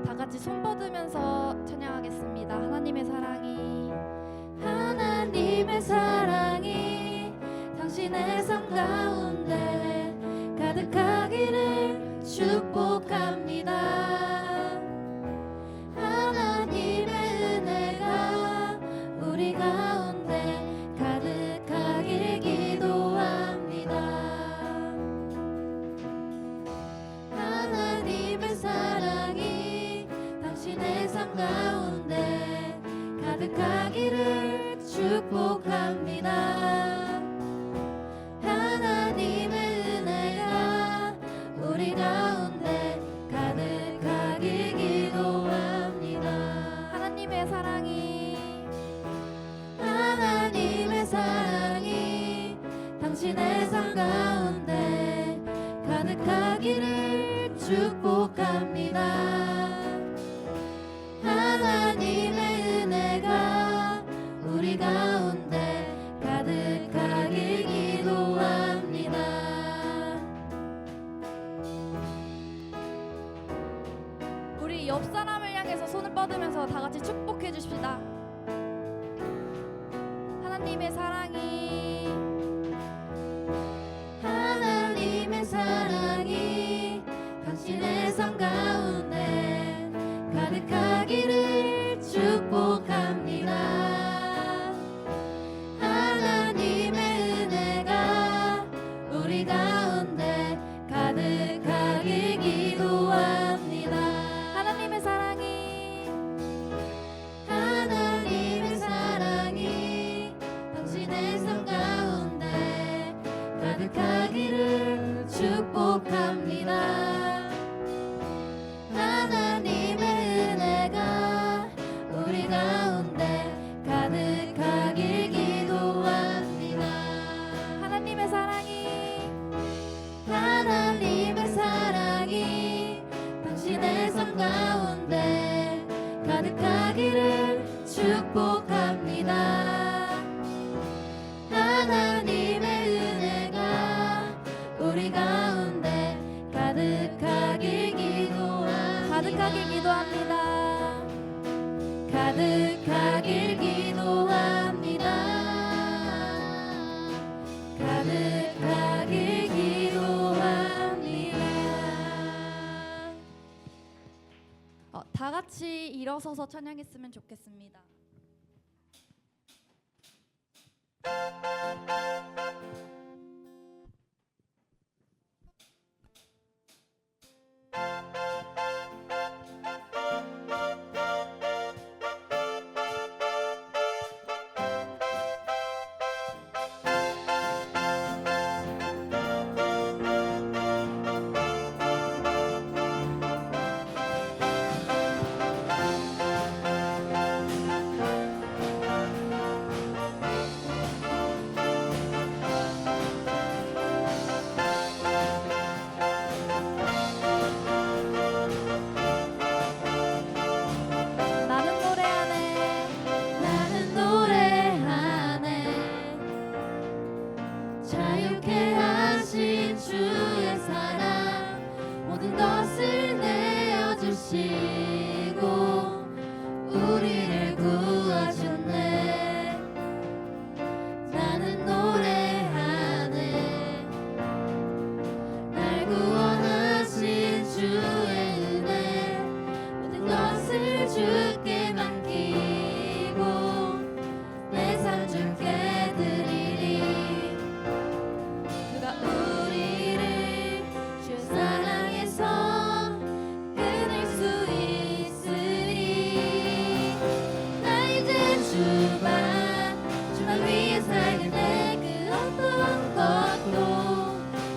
다 같이 손 뻗으면서 찬양하겠습니다. 하나님의 사랑이 하나님의 사랑이 당신의 삶 가운데 가득하기를 축복합니다. 하나님의 은혜가 우리 가운데 가득하길 기도합니다. 하나님의 사랑이 당신의 삶 가운데 가득하기를 축복합니다. 하나님의 은혜가 우리 가운데 가득하길 기도합니다. 하나님의 사랑이 당신의 삶 가운데 가득하기를 축복합니다. 하나님의 은혜가 우리 가운데 가득하길 기도합니다. 우리 옆 사람을 향해서 손을 뻗으면서 다 같이 축복해 주십시다. 하나님의 사랑이 당신의 삶 가운데 가득하기를 축복합니다. 하나님의 은혜가 우리 가운데 가득하길 기도합니다. 하나님의 사랑이 당신의 삶 가운데 가득하기를 축복합니다. 하나님의 은혜가 우리 가운데 가득하길 기도합니다. 하나님의 사랑이 당신의 삶 가운데 가득하기를 축복합니다. 하나님의 은혜가 우리 가운데 가득하길 기도합니다. 가득하길 기도합니다. 가득하길 기도합니다. 가득하길 기도합니다. 다 같이 일어서서 찬양했으면 좋겠습니다. 나는 노래하네 자유케 하신 주의 사랑 모든 것을 내어주시고 우리를 구하셨네. 나는 노래하네 날 구원하신 주의 은혜 모든 것을 주께 맡기고 내 삶 주께 드리리. 그가 우리를 주 사랑에서 끊을 수 있으리. 나 이제 주만 위에 살겠네. 그 어떤 것도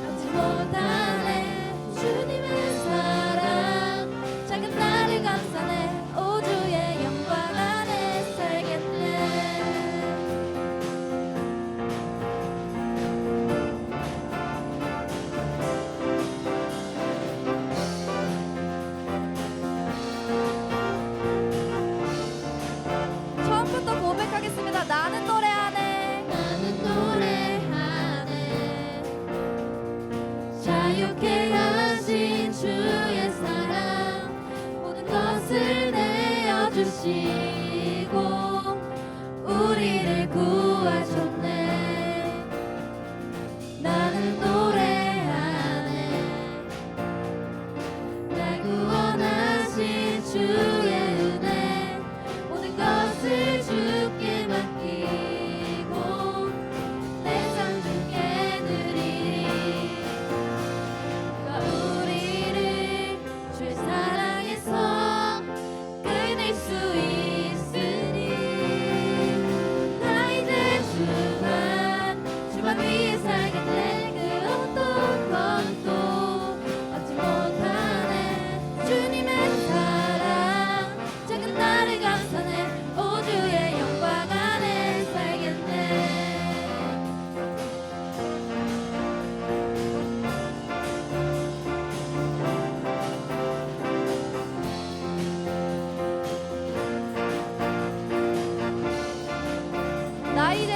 얻지 못하네. 주님의 사랑 작은 나를 감싸네. 오 주의 영광 안에 살겠네. 처음부터 고백하겠습니다. 나는 노래하네. 나는 노래하네 자유케 하신 주의 사랑 모든 것을 오시고 우리를 구하셨네. 나는 노래하네. 날 구원하신 주의 은혜, 모든 것을 주께 맡기고 내 삶 주께 드리리. 그가 우리를 주의 사랑에서 끊을 수 있으니 나 이제 주만 위해 살겠네. 그 어떤 것도 얻지 못하네. 주님의 사랑 작은 나를 감싸네. 오 주의 영광 안에 살겠네. 나 이제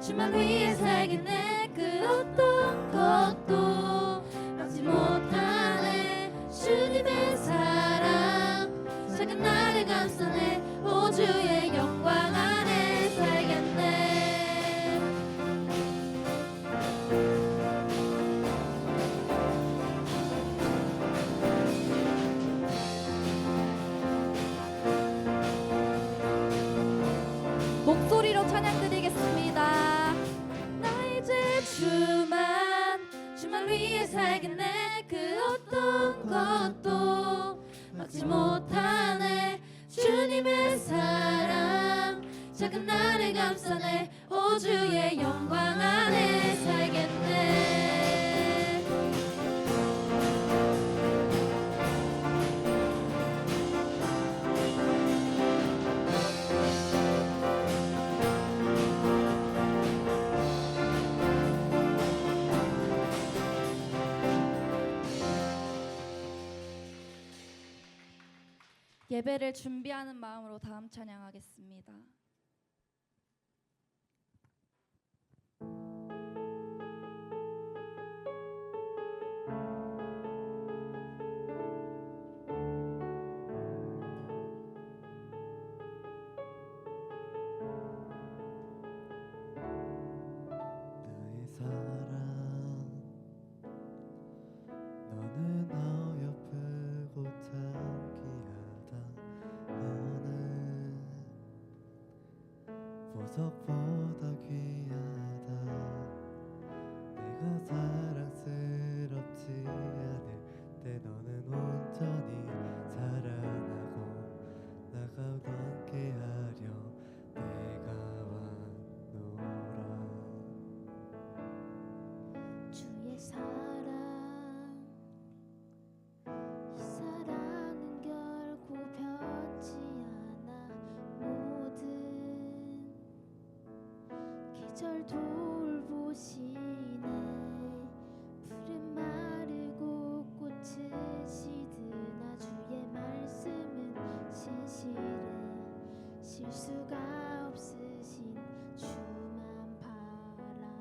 주만 위해 살겠네. 그 어떤 것도 얻지 못하네. 주님의 사랑 작은 나를 감싸네. 오 주의 영광 안에 살겠네. 목소리로 찬양 드리겠습니다. 나 이제 주만 위해 살겠네. 그 어떤 것도 얻지 못하네. 주님의 사랑 작은 나를 감싸네. 오 주의 영광 안에 살겠네. 예배를 준비하는 마음으로 다음 찬양하겠습니다. 나의 사랑 너는 어여쁘고 당귀하다. 너는 보석보다 귀하다. 내가 사랑스럽지 않을 때 너는 온전히 사랑하고 나가 함께하려 내가 왔노라. 주의 사랑, 이 사랑은 결코 변치 않아. 모든 계절 돌보시네. 풀은 마르고 꽃은 시드나 주의 말씀은 신실해. 실수가 없으신 주만 바라라.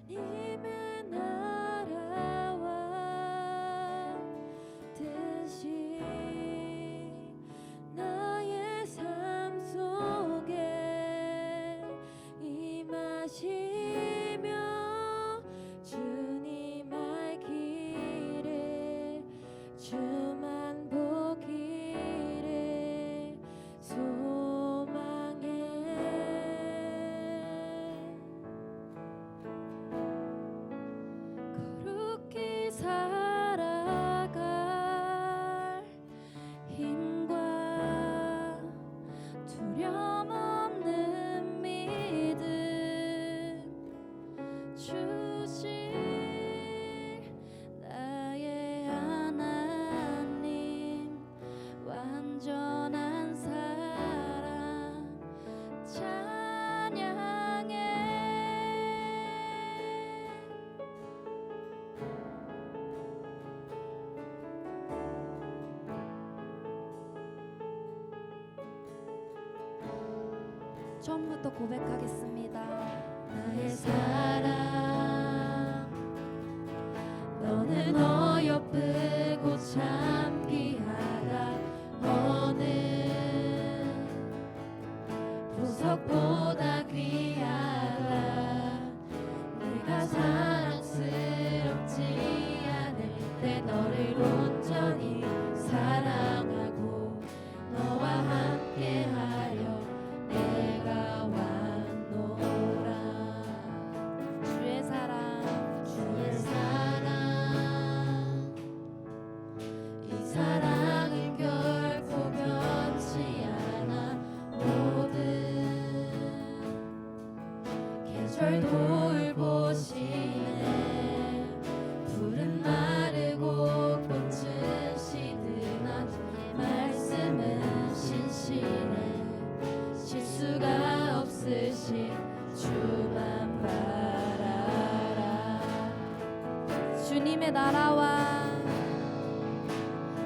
주님의 나라와 뜻이 나의 삶 속에 임하시며 주님 알 길에 주만 보기를 소망해. 거룩히 살아갈 힘과 두려움 없는 믿음 주실 나의 하나님. 완전한 사랑 찬양해. 처음부터 고백하겠습니다. 나의 사랑 너는 어여쁘고 참 귀하다. 너는 보석보다 귀하다. 내가 사랑스럽지 않을 때 너를 온전히 사랑하고 너와 함께하려 내가 왔노라. 주의 사랑 주의 사랑 이 사랑은 결코 변치 않아. 모든 계절 돌보시네. 푸른 마르고 꽃은 시드나 주의 말씀은 신실해. 실수가 없으신 주만 바라라. 주님의 나라와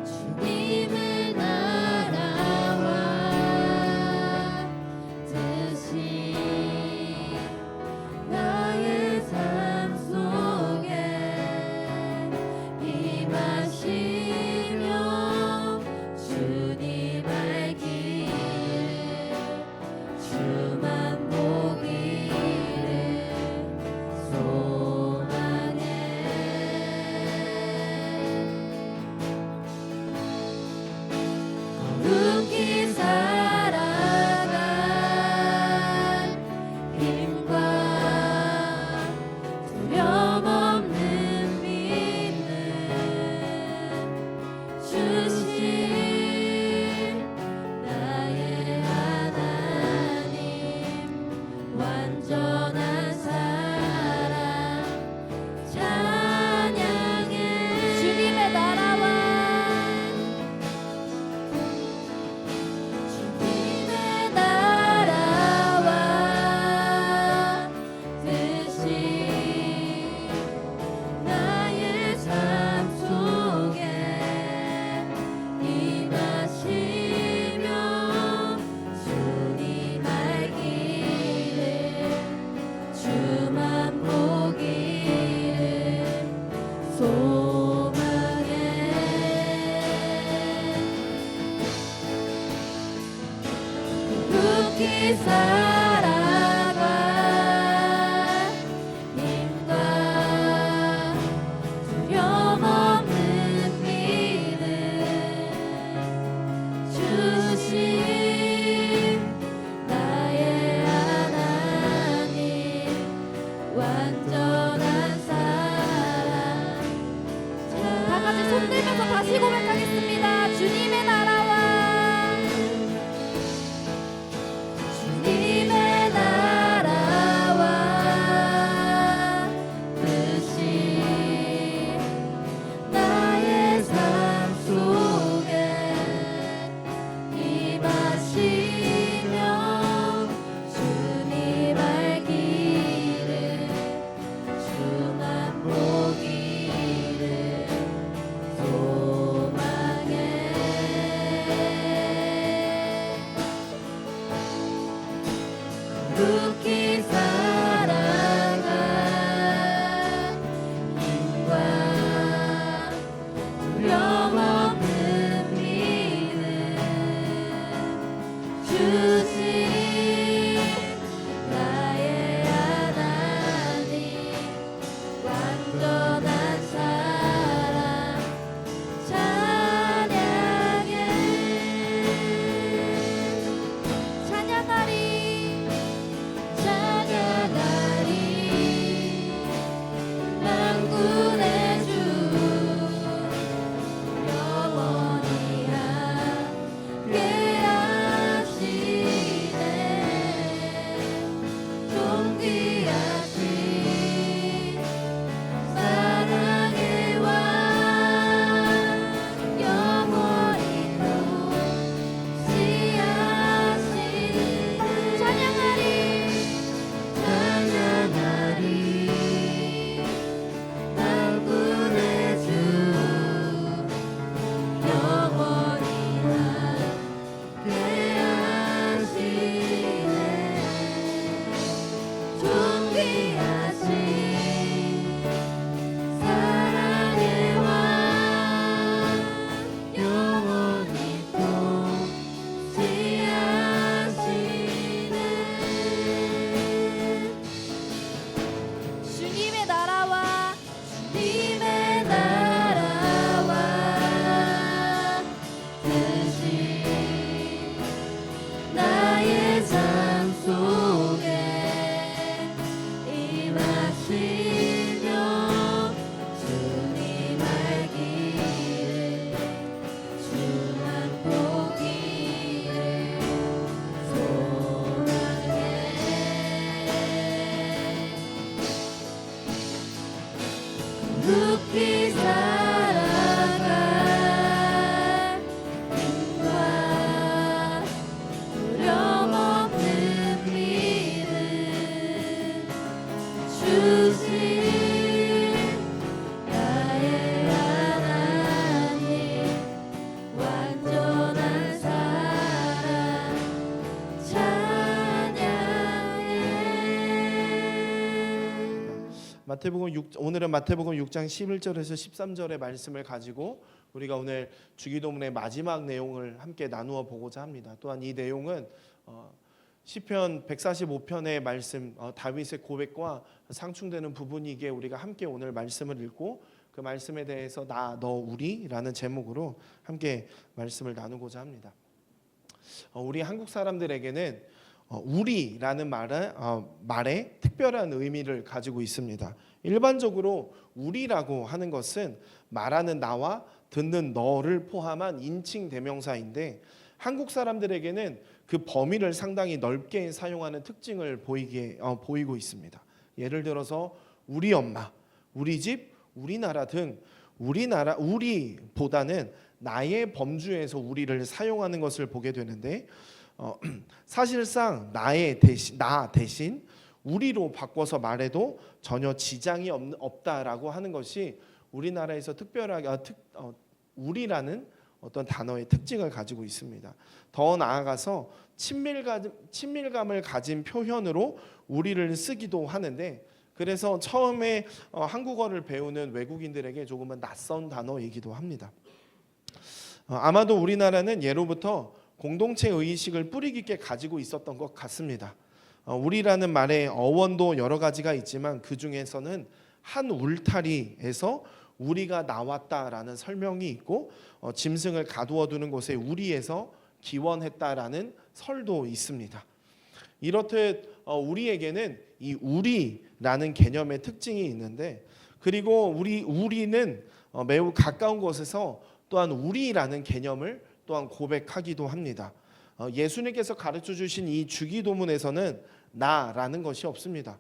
주님의 나라와 뜻이 나의 삶 속에 임하시며 주님 알기를 주만 보기를 소망해. 거룩히 살아간 힘과 두려움 없는 믿음 주신 나의 하나님. 완전한 사랑 찬양해. 주님의 나라와 주님의 나라와 뜻이 나의 삶 속에 임하시며 주님 알기를 주만 보기를 소망해. 굳게 살아가 힘과 두려움 없는 믿음 주신 나의 하나님. 완전한 사랑 다 같이 손 들면서 다시 고백하겠습니다. 주님의 나라와 주님의 나라와 뜻이 나의 삶 속에 임하시며 주님 알기를 주만 보기를 소망해. 오늘은 마태복음 6장 11절에서 13절의 말씀을 가지고 우리가 오늘 주기도문의 마지막 내용을 함께 나누어 보고자 합니다. 또한 이 내용은 시편 145편의 말씀, 다윗의 고백과 상충되는 부분이기에 우리가 함께 오늘 말씀을 읽고 그 말씀에 대해서 나, 너, 우리라는 제목으로 함께 말씀을 나누고자 합니다. 우리 한국 사람들에게는 우리라는 말에 특별한 의미를 가지고 있습니다. 일반적으로 우리라고 하는 것은 말하는 나와 듣는 너를 포함한 인칭 대명사인데 한국 사람들에게는 그 범위를 상당히 넓게 사용하는 특징을 보이고 있습니다. 예를 들어서 우리 엄마, 우리 집, 우리나라 등 우리보다는 나의 범주에서 우리를 사용하는 것을 보게 되는데 사실상 나 대신 우리로 바꿔서 말해도 전혀 지장이 없다라고 하는 것이 우리나라에서 특별하게 우리라는 어떤 단어의 특징을 가지고 있습니다. 더 나아가서 친밀감을 가진 표현으로 우리를 쓰기도 하는데 그래서 처음에 한국어를 배우는 외국인들에게 조금은 낯선 단어이기도 합니다. 아마도 우리나라는 예로부터 공동체 의식을 뿌리 깊게 가지고 있었던 것 같습니다. 우리라는 말의 어원도 여러 가지가 있지만 그 중에서는 한 울타리에서 우리가 나왔다라는 설명이 있고 짐승을 가두어 두는 곳에 우리에서 기원했다라는 설도 있습니다. 이렇듯 우리에게는 이 우리라는 개념의 특징이 있는데 그리고 우리는 매우 가까운 곳에서 또한 우리라는 개념을 또한 고백하기도 합니다. 예수님께서 가르쳐 주신 이 주기도문에서는 나라는 것이 없습니다.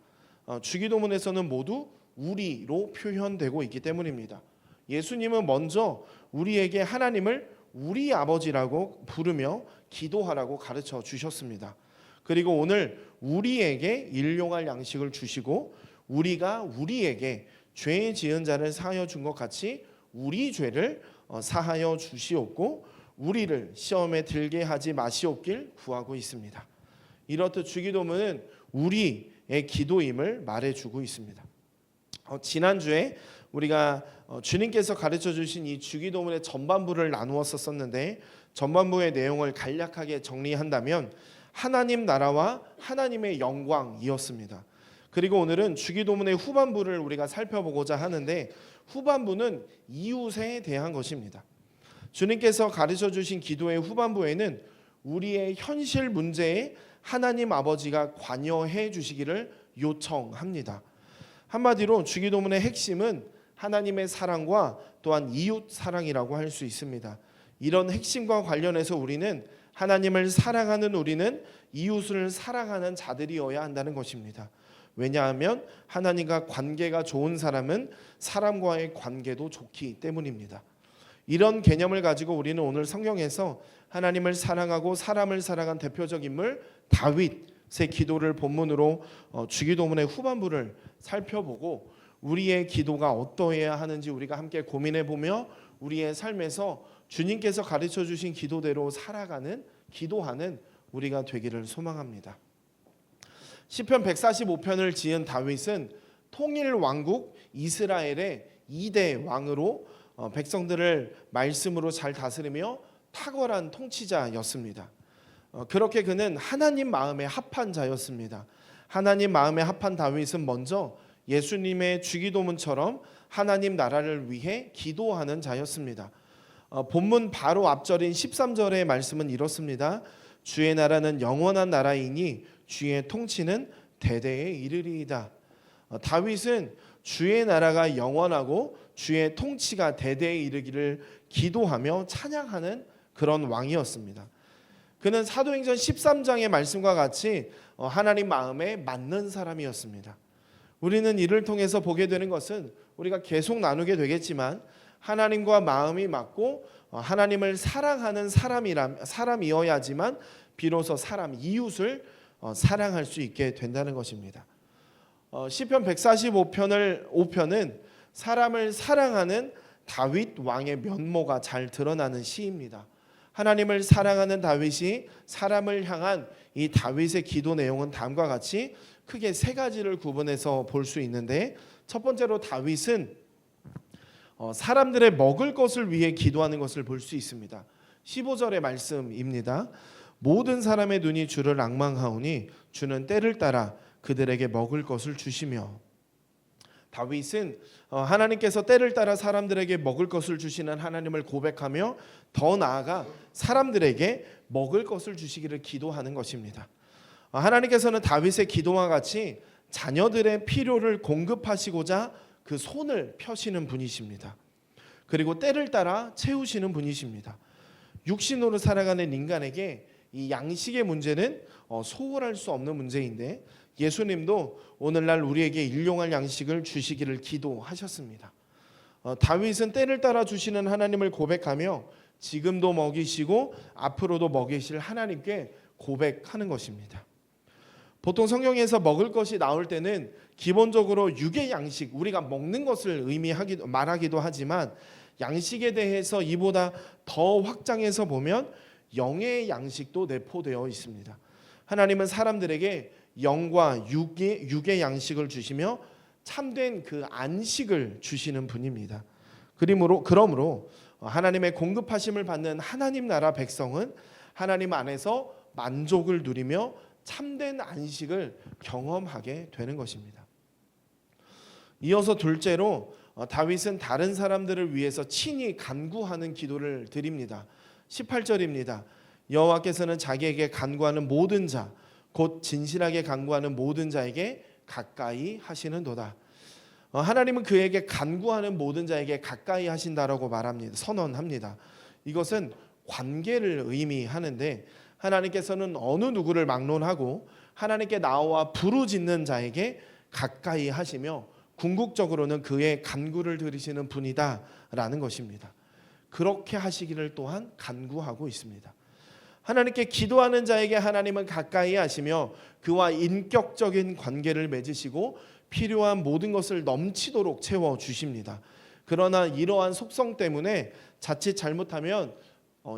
주기도문에서는 모두 우리로 표현되고 있기 때문입니다. 예수님은 먼저 우리에게 하나님을 우리 아버지라고 부르며 기도하라고 가르쳐 주셨습니다. 그리고 오늘 우리에게 일용할 양식을 주시고 우리가 우리에게 죄 지은 자를 사하여 준 것 같이 우리 죄를 사하여 주시옵고 우리를 시험에 들게 하지 마시옵길 구하고 있습니다. 이렇듯 주기도문은 우리의 기도임을 말해주고 있습니다. 지난주에 우리가 주님께서 가르쳐 주신 이 주기도문의 전반부를 나누었었는데 전반부의 내용을 간략하게 정리한다면 하나님 나라와 하나님의 영광이었습니다. 그리고 오늘은 주기도문의 후반부를 우리가 살펴보고자 하는데 후반부는 이웃에 대한 것입니다. 주님께서 가르쳐 주신 기도의 후반부에는 우리의 현실 문제에 하나님 아버지가 관여해 주시기를 요청합니다. 한마디로 주기도문의 핵심은 하나님의 사랑과 또한 이웃 사랑이라고 할 수 있습니다. 이런 핵심과 관련해서 우리는 하나님을 사랑하는 우리는 이웃을 사랑하는 자들이어야 한다는 것입니다. 왜냐하면 하나님과 관계가 좋은 사람은 사람과의 관계도 좋기 때문입니다. 이런 개념을 가지고 우리는 오늘 성경에서 하나님을 사랑하고 사람을 사랑한 대표적 인물 다윗의 기도를 본문으로 주기도문의 후반부를 살펴보고 우리의 기도가 어떠해야 하는지 우리가 함께 고민해 보며 우리의 삶에서 주님께서 가르쳐 주신 기도대로 살아가는 기도하는 우리가 되기를 소망합니다. 시편 145편을 지은 다윗은 통일 왕국 이스라엘의 2대 왕으로 백성들을 말씀으로 잘 다스리며 탁월한 통치자였습니다. 그렇게 그는 하나님 마음에 합한 자였습니다. 하나님 마음에 합한 다윗은 먼저 예수님의 주기도문처럼 하나님 나라를 위해 기도하는 자였습니다. 본문 바로 앞절인 13절의 말씀은 이렇습니다. 주의 나라는 영원한 나라이니 주의 통치는 대대에 이르리이다. 다윗은 주의 나라가 영원하고 주의 통치가 대대에 이르기를 기도하며 찬양하는 그런 왕이었습니다. 그는 사도행전 13장의 말씀과 같이 하나님 마음에 맞는 사람이었습니다. 우리는 이를 통해서 보게 되는 것은 우리가 계속 나누게 되겠지만 하나님과 마음이 맞고 하나님을 사랑하는 사람이어야지만 비로소 이웃을 사랑할 수 있게 된다는 것입니다. 시편 145편은 사람을 사랑하는 다윗 왕의 면모가 잘 드러나는 시입니다. 하나님을 사랑하는 다윗이 사람을 향한 이 다윗의 기도 내용은 다음과 같이 크게 세 가지를 구분해서 볼 수 있는데 첫 번째로 다윗은 사람들의 먹을 것을 위해 기도하는 것을 볼 수 있습니다. 15절의 말씀입니다. 모든 사람의 눈이 주를 앙망하오니 주는 때를 따라 그들에게 먹을 것을 주시며. 다윗은 하나님께서 때를 따라 사람들에게 먹을 것을 주시는 하나님을 고백하며 더 나아가 사람들에게 먹을 것을 주시기를 기도하는 것입니다. 하나님께서는 다윗의 기도와 같이 자녀들의 필요를 공급하시고자 그 손을 펴시는 분이십니다. 그리고 때를 따라 채우시는 분이십니다. 육신으로 살아가는 인간에게 이 양식의 문제는 소홀할 수 없는 문제인데 예수님도 오늘날 우리에게 일용할 양식을 주시기를 기도하셨습니다. 다윗은 때를 따라 주시는 하나님을 고백하며 지금도 먹이시고 앞으로도 먹이실 하나님께 고백하는 것입니다. 보통 성경에서 먹을 것이 나올 때는 기본적으로 육의 양식, 우리가 먹는 것을 말하기도 하지만 양식에 대해서 이보다 더 확장해서 보면 영의 양식도 내포되어 있습니다. 하나님은 사람들에게 영과 육의 양식을 주시며 참된 그 안식을 주시는 분입니다. 그러므로 하나님의 공급하심을 받는 하나님 나라 백성은 하나님 안에서 만족을 누리며 참된 안식을 경험하게 되는 것입니다. 이어서 둘째로 다윗은 다른 사람들을 위해서 친히 간구하는 기도를 드립니다. 18절입니다. 여호와께서는 자기에게 간구하는 모든 자 곧 진실하게 간구하는 모든 자에게 가까이 하시는도다. 하나님은 그에게 간구하는 모든 자에게 가까이 하신다라고 말합니다. 선언합니다. 이것은 관계를 의미하는데 하나님께서는 어느 누구를 막론하고 하나님께 나와 부르짖는 자에게 가까이 하시며 궁극적으로는 그의 간구를 들으시는 분이다라는 것입니다. 그렇게 하시기를 또한 간구하고 있습니다. 하나님께 기도하는 자에게 하나님은 가까이 하시며 그와 인격적인 관계를 맺으시고 필요한 모든 것을 넘치도록 채워주십니다. 그러나 이러한 속성 때문에 자칫 잘못하면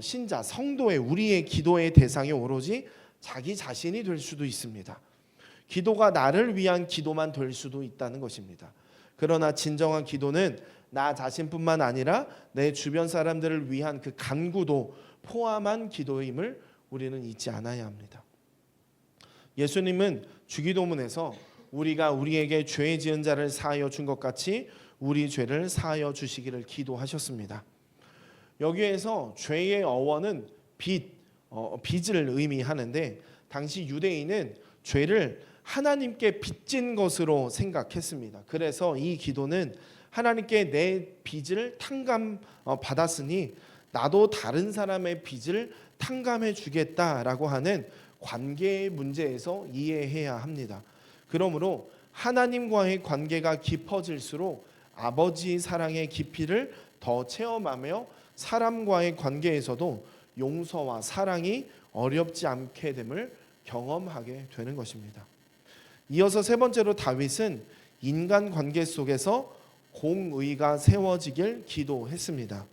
신자, 성도의 우리의 기도의 대상이 오로지 자기 자신이 될 수도 있습니다. 기도가 나를 위한 기도만 될 수도 있다는 것입니다. 그러나 진정한 기도는 나 자신뿐만 아니라 내 주변 사람들을 위한 그 간구도 포함한 기도임을 우리는 잊지 않아야 합니다. 예수님은 주기도문에서 우리가 우리에게 죄 지은 자를 사하여 준 것 같이 우리 죄를 사하여 주시기를 기도하셨습니다. 여기에서 죄의 어원은 빚을 의미하는데 당시 유대인은 죄를 하나님께 빚진 것으로 생각했습니다. 그래서 이 기도는 하나님께 내 빚을 탕감 받았으니 나도 다른 사람의 빚을 탕감해 주겠다라고 하는 관계의 문제에서 이해해야 합니다. 그러므로 하나님과의 관계가 깊어질수록 아버지 사랑의 깊이를 더 체험하며 사람과의 관계에서도 용서와 사랑이 어렵지 않게 됨을 경험하게 되는 것입니다. 이어서 세 번째로 다윗은 인간 관계 속에서 공의가 세워지길 기도했습니다.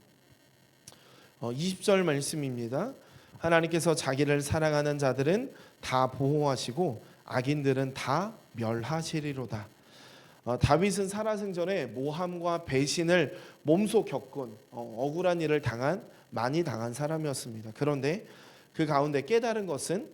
20절 말씀입니다. 하나님께서 자기를 사랑하는 자들은 다 보호하시고 악인들은 다 멸하시리로다. 다윗은 살아생전에 모함과 배신을 몸소 겪은 억울한 일을 많이 당한 사람이었습니다. 그런데 그 가운데 깨달은 것은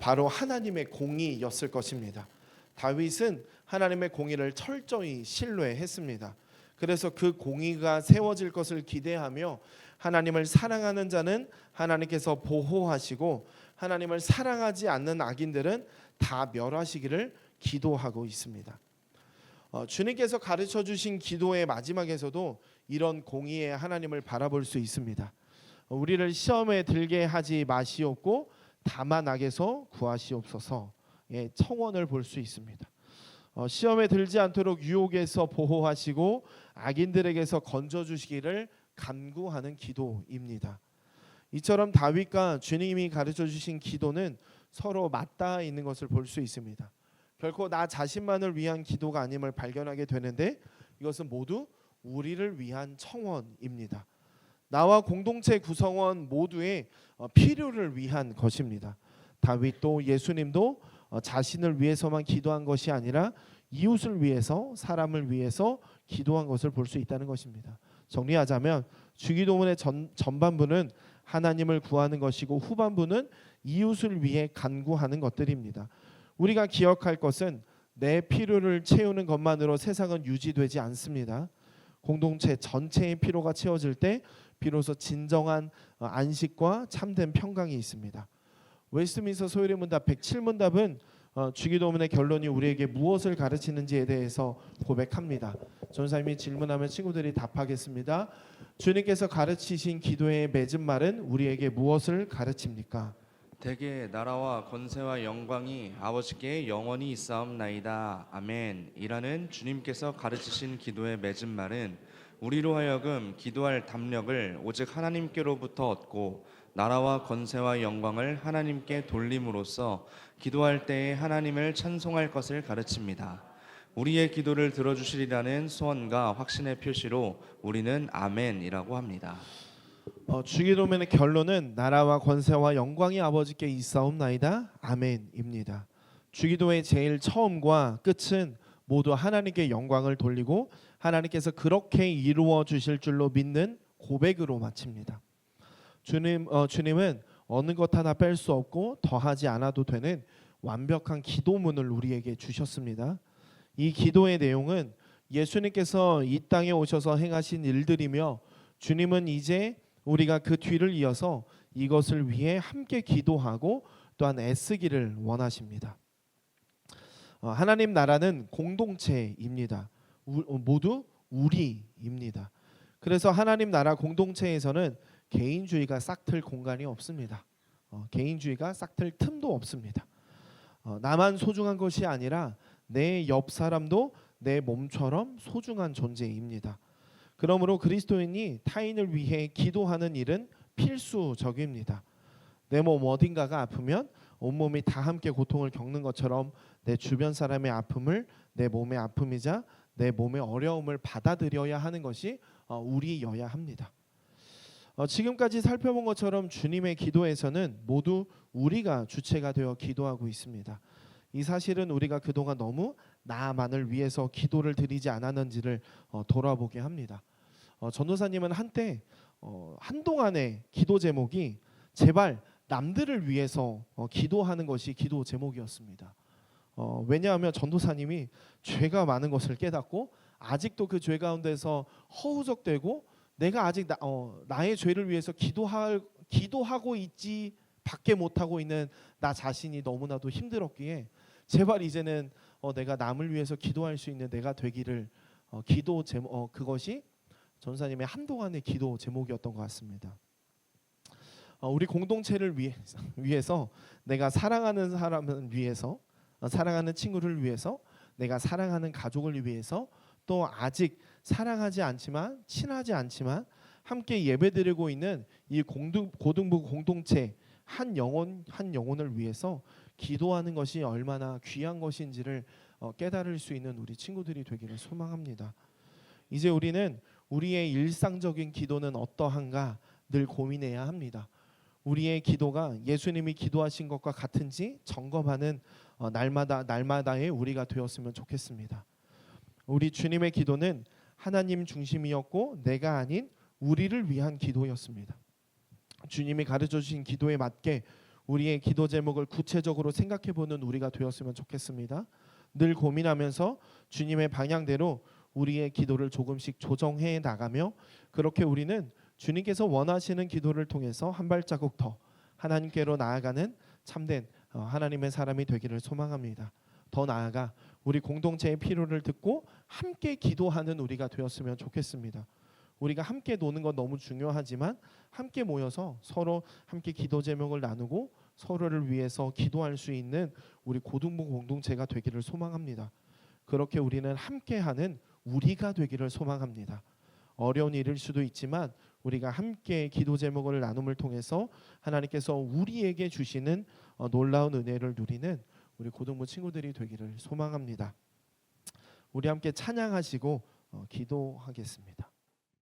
바로 하나님의 공의였을 것입니다. 다윗은 하나님의 공의를 철저히 신뢰했습니다. 그래서 그 공의가 세워질 것을 기대하며 하나님을 사랑하는 자는 하나님께서 보호하시고 하나님을 사랑하지 않는 악인들은 다 멸하시기를 기도하고 있습니다. 주님께서 가르쳐 주신 기도의 마지막에서도 이런 공의의 하나님을 바라볼 수 있습니다. 우리를 시험에 들게 하지 마시옵고 다만 악에서 구하시옵소서의 청원을 볼 수 있습니다. 시험에 들지 않도록 유혹에서 보호하시고 악인들에게서 건져주시기를 간구하는 기도입니다. 이처럼 다윗과 주님이 가르쳐 주신 기도는 서로 맞닿아 있는 것을 볼 수 있습니다. 결코 나 자신만을 위한 기도가 아님을 발견하게 되는데 이것은 모두 우리를 위한 청원입니다. 나와 공동체 구성원 모두의 필요를 위한 것입니다. 다윗도 예수님도 자신을 위해서만 기도한 것이 아니라 이웃을 위해서 사람을 위해서 기도한 것을 볼 수 있다는 것입니다. 정리하자면 주기도문의 전반부는 하나님을 구하는 것이고 후반부는 이웃을 위해 간구하는 것들입니다. 우리가 기억할 것은 내 필요를 채우는 것만으로 세상은 유지되지 않습니다. 공동체 전체의 필요가 채워질 때 비로소 진정한 안식과 참된 평강이 있습니다. 웨스트민스터 소요리 문답 107문답은 주기도문의 결론이 우리에게 무엇을 가르치는지에 대해서 고백합니다. 전사님이 질문하면 친구들이 답하겠습니다. 주님께서 가르치신 기도의 맺은 말은 우리에게 무엇을 가르칩니까? 대개 나라와 권세와 영광이 아버지께 영원히 있사옵나이다. 아멘. 이라는 주님께서 가르치신 기도의 맺은 말은 우리로 하여금 기도할 담력을 오직 하나님께로부터 얻고 나라와 권세와 영광을 하나님께 돌림으로써 기도할 때에 하나님을 찬송할 것을 가르칩니다. 우리의 기도를 들어주시리라는 소원과 확신의 표시로 우리는 아멘이라고 합니다. 주기도문의 결론은 나라와 권세와 영광이 아버지께 있사옵나이다. 아멘입니다. 주기도의 제일 처음과 끝은 모두 하나님께 영광을 돌리고 하나님께서 그렇게 이루어 주실 줄로 믿는 고백으로 마칩니다. 주님은 어느 것 하나 뺄 수 없고 더하지 않아도 되는 완벽한 기도문을 우리에게 주셨습니다. 이 기도의 내용은 예수님께서 이 땅에 오셔서 행하신 일들이며 주님은 이제 우리가 그 뒤를 이어서 이것을 위해 함께 기도하고 또한 애쓰기를 원하십니다. 하나님 나라는 공동체입니다. 모두 우리입니다. 그래서 하나님 나라 공동체에서는 개인주의가 싹틀 공간이 없습니다. 개인주의가 싹틀 틈도 없습니다. 나만 소중한 것이 아니라 내 옆 사람도 내 몸처럼 소중한 존재입니다. 그러므로 그리스도인이 타인을 위해 기도하는 일은 필수적입니다. 내 몸 어딘가가 아프면 온몸이 다 함께 고통을 겪는 것처럼 내 주변 사람의 아픔을 내 몸의 아픔이자 내 몸의 어려움을 받아들여야 하는 것이 우리여야 합니다. 지금까지 살펴본 것처럼 주님의 기도에서는 모두 우리가 주체가 되어 기도하고 있습니다. 이 사실은 우리가 그동안 너무 나만을 위해서 기도를 드리지 않았는지를 돌아보게 합니다. 전도사님은 한때 한동안의 기도 제목이 제발 남들을 위해서 기도하는 것이 기도 제목이었습니다. 왜냐하면 전도사님이 죄가 많은 것을 깨닫고 아직도 그 죄 가운데서 허우적대고 내가 아직 나의 죄를 위해서 기도하고 있지 밖에 못하고 있는 나 자신이 너무나도 힘들었기에 제발 이제는 내가 남을 위해서 기도할 수 있는 내가 되기를 기도 제목 그것이 전사님의 한동안의 기도 제목이었던 것 같습니다. 우리 공동체를 위해서 내가 사랑하는 사람을 위해서 사랑하는 친구를 위해서 내가 사랑하는 가족을 위해서 또 아직 사랑하지 않지만 친하지 않지만 함께 예배드리고 있는 이 고등부 공동체 한 영혼을 위해서 기도하는 것이 얼마나 귀한 것인지를 깨달을 수 있는 우리 친구들이 되기를 소망합니다. 이제 우리는 우리의 일상적인 기도는 어떠한가 늘 고민해야 합니다. 우리의 기도가 예수님이 기도하신 것과 같은지 점검하는 날마다의 우리가 되었으면 좋겠습니다. 우리 주님의 기도는 하나님 중심이었고 내가 아닌 우리를 위한 기도였습니다. 주님이 가르쳐 주신 기도에 맞게 우리의 기도 제목을 구체적으로 생각해보는 우리가 되었으면 좋겠습니다. 늘 고민하면서 주님의 방향대로 우리의 기도를 조금씩 조정해 나가며 그렇게 우리는 주님께서 원하시는 기도를 통해서 한 발자국 더 하나님께로 나아가는 참된 하나님의 사람이 되기를 소망합니다. 더 나아가 우리 공동체의 필요를 듣고 함께 기도하는 우리가 되었으면 좋겠습니다. 우리가 함께 노는 건 너무 중요하지만 함께 모여서 서로 함께 기도 제목을 나누고 서로를 위해서 기도할 수 있는 우리 고등부 공동체가 되기를 소망합니다. 그렇게 우리는 함께하는 우리가 되기를 소망합니다. 어려운 일일 수도 있지만 우리가 함께 기도 제목을 나눔을 통해서 하나님께서 우리에게 주시는 놀라운 은혜를 누리는 우리 고등부 친구들이 되기를 소망합니다. 우리 함께 찬양하시고 기도하겠습니다.